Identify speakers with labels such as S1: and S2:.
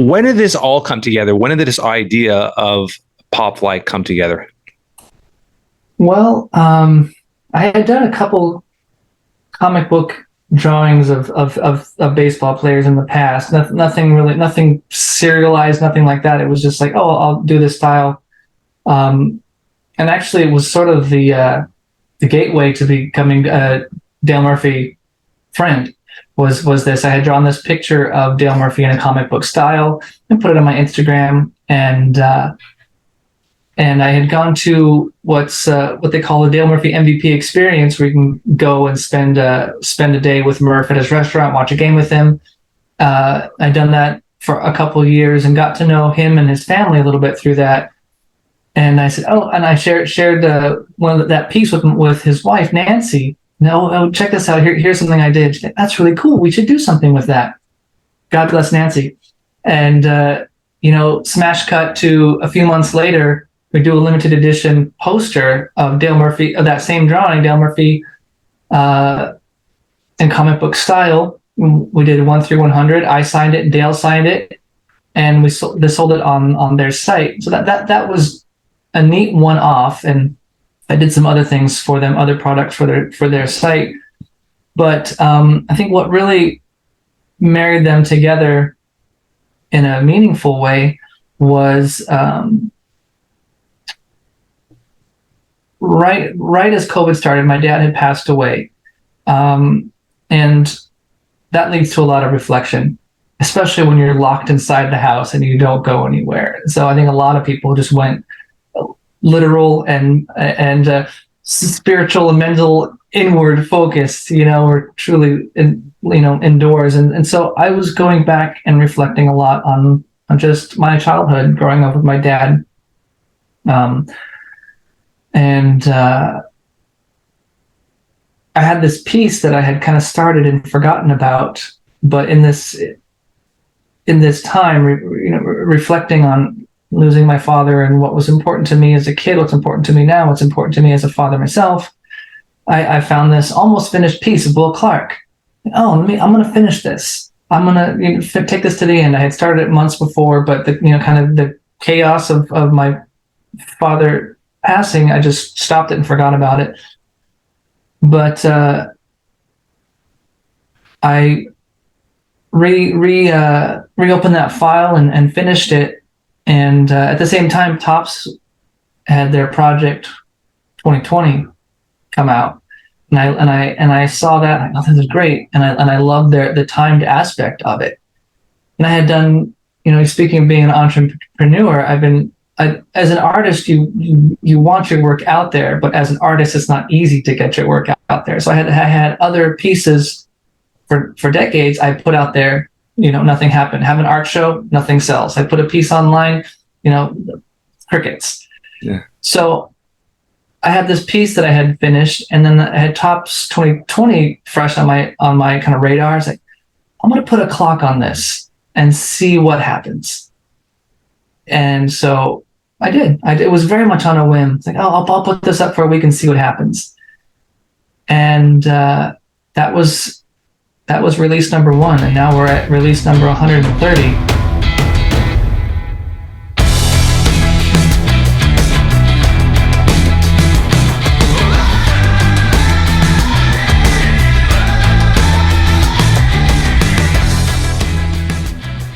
S1: When did this all come together? When did this idea of Pop Like come together?
S2: Well, I had done a couple comic book drawings of baseball players in the past. Nothing serialized, nothing like that. It was just like, oh, I'll do this style. And actually, it was sort of the gateway to becoming a Dale Murphy friend. Was this? I had drawn this picture of Dale Murphy in a comic book style and put it on my Instagram, and I had gone to what they call the Dale Murphy MVP experience, where you can go and spend a day with Murph at his restaurant, watch a game with him. I'd done that for a couple of years and got to know him and his family a little bit through that. And I said, oh, and I shared that piece with his wife, Nancy. No, oh, check this out. Here's something I did. She said, that's really cool. We should do something with that. God bless Nancy. And, smash cut to a few months later, we do a limited edition poster of Dale Murphy, of that same drawing, Dale Murphy in comic book style. We did 1/100. I signed it, Dale signed it, and they sold it on their site. So that was a neat one-off, and I did some other things for them, other products for their site. But I think what really married them together in a meaningful way was right as COVID started. My dad had passed away, and that leads to a lot of reflection, especially when you're locked inside the house and you don't go anywhere. So I think a lot of people just went literal and spiritual and mental inward focused, or truly indoors. And so I was going back and reflecting a lot on just my childhood growing up with my dad. I had this piece that I had kind of started and forgotten about, but in this time, reflecting on losing my father and what was important to me as a kid, what's important to me now, what's important to me as a father myself, I found this almost finished piece of Will Clark. I'm going to finish this. I'm going to take this to the end. I had started it months before, but kind of the chaos of my father passing, I just stopped it and forgot about it. But I reopened that file and finished it. And at the same time, Topps had their project 2020 come out, and I saw that. I thought this is great, and I loved the timed aspect of it. And I had done, speaking of being an entrepreneur, as an artist, you want your work out there, but as an artist, it's not easy to get your work out there. So I had other pieces for decades I put out there. Nothing happened. Have an art show, nothing sells. I put a piece online, crickets.
S1: Yeah.
S2: So I had this piece that I had finished, and then I had Topps 2020 fresh on my kind of radar. I was like, I'm going to put a clock on this and see what happens. And so I did. It was very much on a whim. It's like, I'll put this up for a week and see what happens. And that was release number 1, and now we're at release number 130.